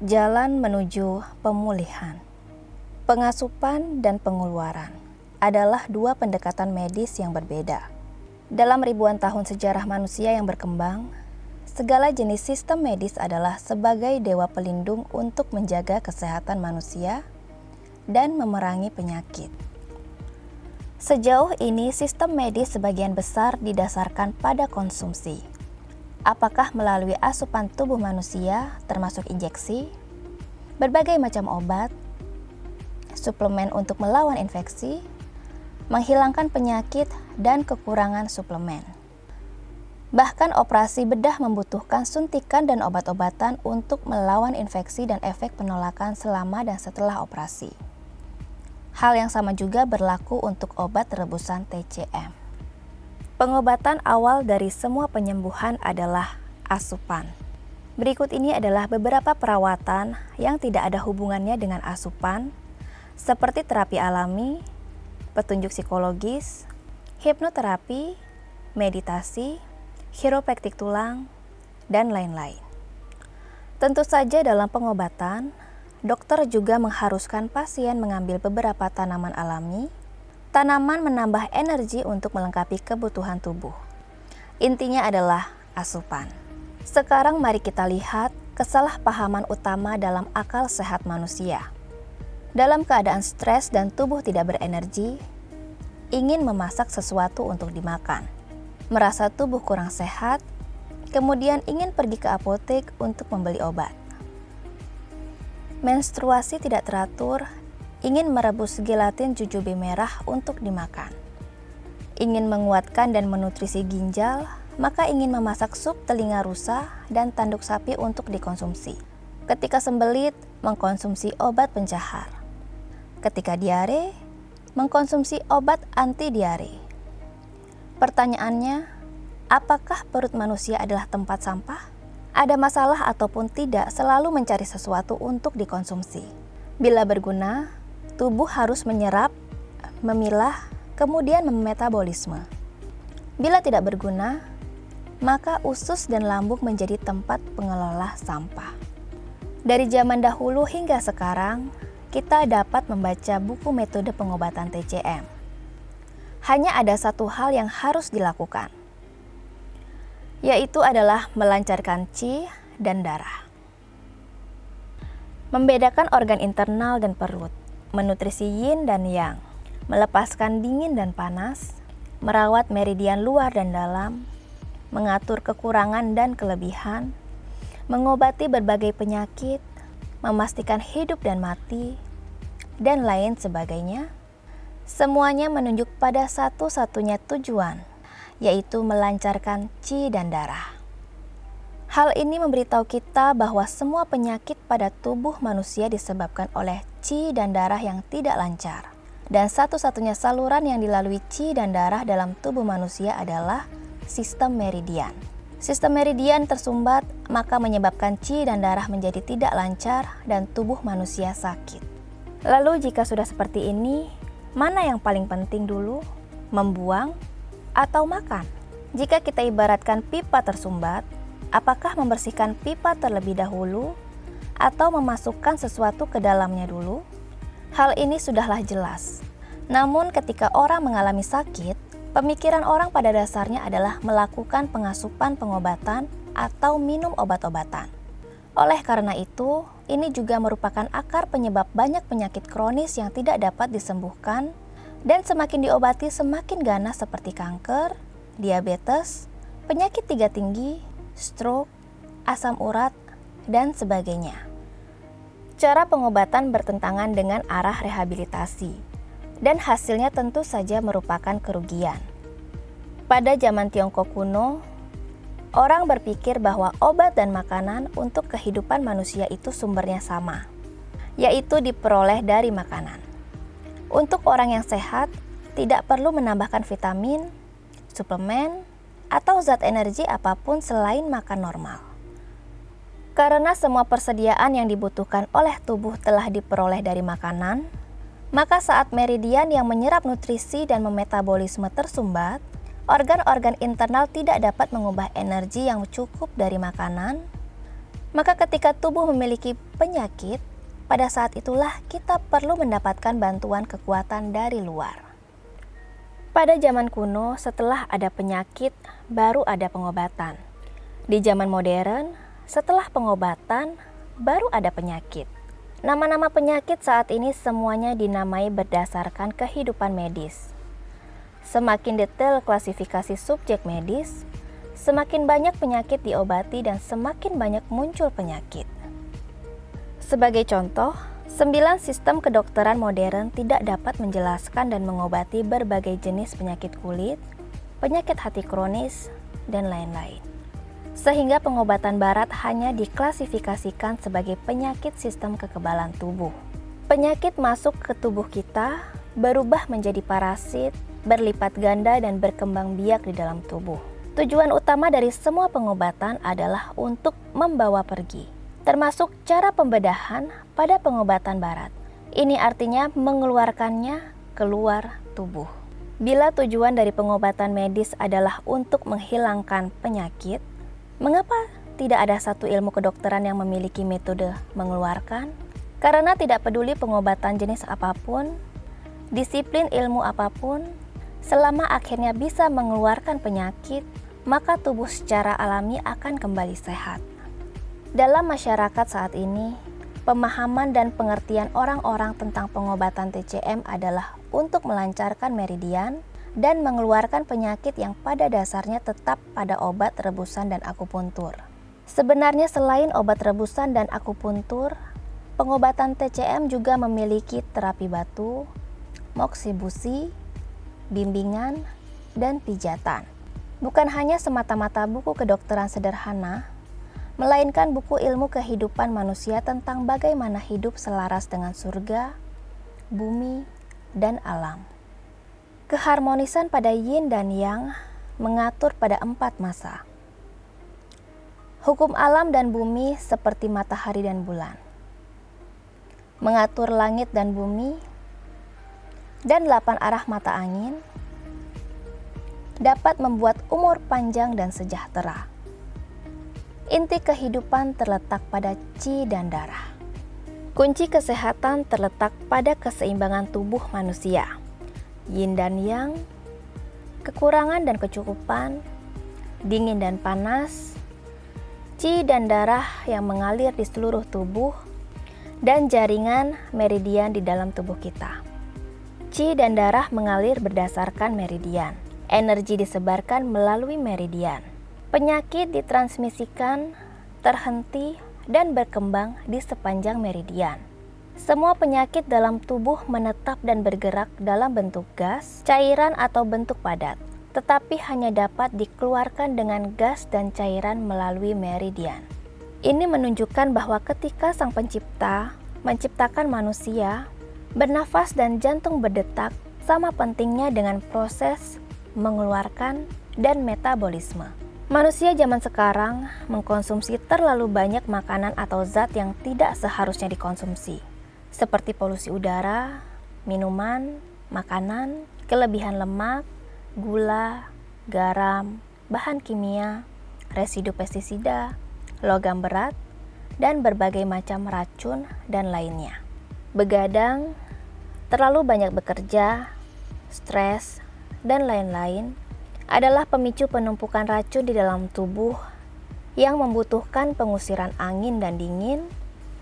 Jalan menuju pemulihan. Pengasupan dan pengeluaran adalah dua pendekatan medis yang berbeda. Dalam ribuan tahun sejarah manusia yang berkembang, segala jenis sistem medis adalah sebagai dewa pelindung untuk menjaga kesehatan manusia dan memerangi penyakit. Sejauh ini, sistem medis sebagian besar didasarkan pada konsumsi. Apakah melalui asupan tubuh manusia, termasuk injeksi, berbagai macam obat, suplemen untuk melawan infeksi, menghilangkan penyakit, dan kekurangan suplemen. Bahkan operasi bedah membutuhkan suntikan dan obat-obatan untuk melawan infeksi dan efek penolakan selama dan setelah operasi. Hal yang sama juga berlaku untuk obat rebusan TCM. Pengobatan awal dari semua penyembuhan adalah asupan. Berikut ini adalah beberapa perawatan yang tidak ada hubungannya dengan asupan, seperti terapi alami, petunjuk psikologis, hipnoterapi, meditasi, chiropraktik tulang, dan lain-lain. Tentu saja dalam pengobatan, dokter juga mengharuskan pasien mengambil beberapa tanaman alami. Tanaman menambah energi untuk melengkapi kebutuhan tubuh. Intinya adalah asupan. Sekarang mari kita lihat kesalahpahaman utama dalam akal sehat manusia. Dalam keadaan stres dan tubuh tidak berenergi, ingin memasak sesuatu untuk dimakan. Merasa tubuh kurang sehat, kemudian ingin pergi ke apotek untuk membeli obat. Menstruasi tidak teratur, ingin merebus gelatin jujube merah untuk dimakan. Ingin menguatkan dan menutrisi ginjal, maka ingin memasak sup telinga rusa dan tanduk sapi untuk dikonsumsi. Ketika sembelit, mengkonsumsi obat pencahar. Ketika diare, mengkonsumsi obat anti diare. Pertanyaannya, apakah perut manusia adalah tempat sampah? Ada masalah ataupun tidak selalu mencari sesuatu untuk dikonsumsi. Bila berguna, tubuh harus menyerap, memilah, kemudian memetabolisme. Bila tidak berguna, maka usus dan lambung menjadi tempat pengelola sampah. Dari zaman dahulu hingga sekarang, kita dapat membaca buku metode pengobatan TCM. Hanya ada satu hal yang harus dilakukan, yaitu adalah melancarkan qi dan darah. Membedakan organ internal dan perut, menutrisi yin dan yang, melepaskan dingin dan panas, merawat meridian luar dan dalam, mengatur kekurangan dan kelebihan, mengobati berbagai penyakit, memastikan hidup dan mati, dan lain sebagainya. Semuanya menunjuk pada satu-satunya tujuan, yaitu melancarkan qi dan darah. Hal ini memberitahu kita bahwa semua penyakit pada tubuh manusia disebabkan oleh qi dan darah yang tidak lancar. Dan satu-satunya saluran yang dilalui qi dan darah dalam tubuh manusia adalah sistem meridian. Sistem meridian tersumbat, maka menyebabkan qi dan darah menjadi tidak lancar dan tubuh manusia sakit. Lalu jika sudah seperti ini, mana yang paling penting dulu? Membuang atau makan? Jika kita ibaratkan pipa tersumbat, apakah membersihkan pipa terlebih dahulu atau memasukkan sesuatu ke dalamnya dulu? Hal ini sudahlah jelas. Namun ketika orang mengalami sakit, pemikiran orang pada dasarnya adalah melakukan pengasupan pengobatan atau minum obat-obatan. Oleh karena itu, ini juga merupakan akar penyebab banyak penyakit kronis yang tidak dapat disembuhkan dan semakin diobati semakin ganas seperti kanker, diabetes, penyakit tiga tinggi, stroke, asam urat, dan sebagainya. Cara pengobatan bertentangan dengan arah rehabilitasi, dan hasilnya tentu saja merupakan kerugian. Pada zaman Tiongkok kuno, orang berpikir bahwa obat dan makanan untuk kehidupan manusia itu sumbernya sama, yaitu diperoleh dari makanan. Untuk orang yang sehat, tidak perlu menambahkan vitamin, suplemen, atau zat energi apapun selain makan normal. Karena semua persediaan yang dibutuhkan oleh tubuh telah diperoleh dari makanan, maka saat meridian yang menyerap nutrisi dan memetabolisme tersumbat, organ-organ internal tidak dapat mengubah energi yang cukup dari makanan, Maka ketika tubuh memiliki penyakit, pada saat itulah kita perlu mendapatkan bantuan kekuatan dari luar. Pada zaman kuno, setelah ada penyakit, baru ada pengobatan. Di zaman modern, setelah pengobatan, baru ada penyakit. Nama-nama penyakit saat ini semuanya dinamai berdasarkan kehidupan medis. Semakin detail klasifikasi subjek medis, semakin banyak penyakit diobati dan semakin banyak muncul penyakit. Sebagai contoh, 9 sistem kedokteran modern tidak dapat menjelaskan dan mengobati berbagai jenis penyakit kulit, penyakit hati kronis, dan lain-lain. Sehingga pengobatan barat hanya diklasifikasikan sebagai penyakit sistem kekebalan tubuh. Penyakit masuk ke tubuh kita, berubah menjadi parasit, berlipat ganda dan berkembang biak di dalam tubuh. Tujuan utama dari semua pengobatan adalah untuk membawa pergi, termasuk cara pembedahan pada pengobatan barat. Ini artinya mengeluarkannya keluar tubuh. Bila tujuan dari pengobatan medis adalah untuk menghilangkan penyakit, mengapa tidak ada satu ilmu kedokteran yang memiliki metode mengeluarkan? Karena tidak peduli pengobatan jenis apapun, disiplin ilmu apapun, selama akhirnya bisa mengeluarkan penyakit, maka tubuh secara alami akan kembali sehat. Dalam masyarakat saat ini, pemahaman dan pengertian orang-orang tentang pengobatan TCM adalah untuk melancarkan meridian dan mengeluarkan penyakit yang pada dasarnya tetap pada obat rebusan dan akupuntur. Sebenarnya selain obat rebusan dan akupuntur, pengobatan TCM juga memiliki terapi batu, moksibusi, bimbingan, dan pijatan. Bukan hanya semata-mata buku kedokteran sederhana, melainkan buku ilmu kehidupan manusia tentang bagaimana hidup selaras dengan surga, bumi, dan alam. Keharmonisan pada yin dan yang mengatur pada 4 masa. Hukum alam dan bumi seperti matahari dan bulan. Mengatur langit dan bumi, dan 8 arah mata angin, dapat membuat umur panjang dan sejahtera. Inti kehidupan terletak pada qi dan darah. Kunci kesehatan terletak pada keseimbangan tubuh manusia, yin dan yang, kekurangan dan kecukupan, dingin dan panas, qi dan darah yang mengalir di seluruh tubuh, dan jaringan meridian di dalam tubuh kita. Qi dan darah mengalir berdasarkan meridian. Energi disebarkan melalui meridian. Penyakit ditransmisikan, terhenti, dan berkembang di sepanjang meridian. Semua penyakit dalam tubuh menetap dan bergerak dalam bentuk gas, cairan atau bentuk padat, tetapi hanya dapat dikeluarkan dengan gas dan cairan melalui meridian. Ini menunjukkan bahwa ketika Sang Pencipta menciptakan manusia, bernafas dan jantung berdetak sama pentingnya dengan proses mengeluarkan dan metabolisme. Manusia zaman sekarang mengkonsumsi terlalu banyak makanan atau zat yang tidak seharusnya dikonsumsi, seperti polusi udara, minuman, makanan, kelebihan lemak, gula, garam, bahan kimia, residu pestisida, logam berat, dan berbagai macam racun dan lainnya. Begadang, terlalu banyak bekerja, stres, dan lain-lain adalah pemicu penumpukan racun di dalam tubuh yang membutuhkan pengusiran angin dan dingin,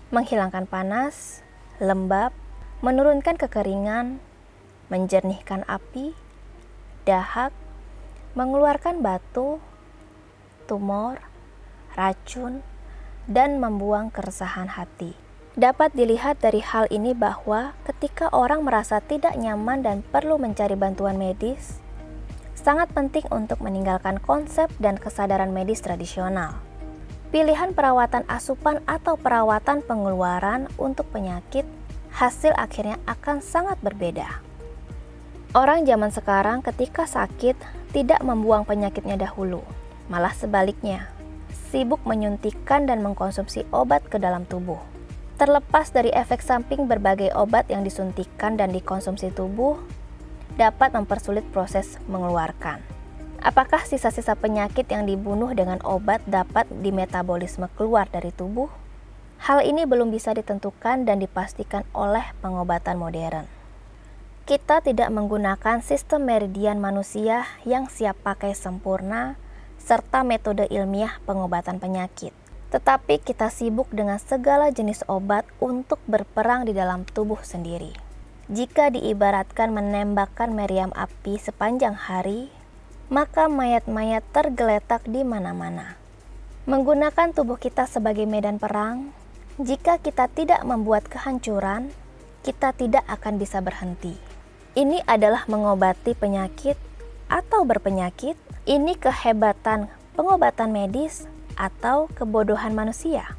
menghilangkan panas, lembab, menurunkan kekeringan, menjernihkan api, dahak, mengeluarkan batu, tumor, racun, dan membuang keresahan hati. Dapat dilihat dari hal ini bahwa ketika orang merasa tidak nyaman dan perlu mencari bantuan medis, sangat penting untuk meninggalkan konsep dan kesadaran medis tradisional. Pilihan perawatan asupan atau perawatan pengeluaran untuk penyakit, hasil akhirnya akan sangat berbeda. Orang zaman sekarang ketika sakit tidak membuang penyakitnya dahulu, malah sebaliknya, sibuk menyuntikkan dan mengkonsumsi obat ke dalam tubuh. Terlepas dari efek samping berbagai obat yang disuntikkan dan dikonsumsi tubuh, dapat mempersulit proses mengeluarkan. Apakah sisa-sisa penyakit yang dibunuh dengan obat dapat dimetabolisme keluar dari tubuh? Hal ini belum bisa ditentukan dan dipastikan oleh pengobatan modern. Kita tidak menggunakan sistem meridian manusia yang siap pakai sempurna serta metode ilmiah pengobatan penyakit. Tetapi kita sibuk dengan segala jenis obat untuk berperang di dalam tubuh sendiri. Jika diibaratkan menembakkan meriam api sepanjang hari, maka mayat-mayat tergeletak di mana-mana. Menggunakan tubuh kita sebagai medan perang, jika kita tidak membuat kehancuran, kita tidak akan bisa berhenti. Ini adalah mengobati penyakit atau berpenyakit. Ini kehebatan pengobatan medis atau kebodohan manusia.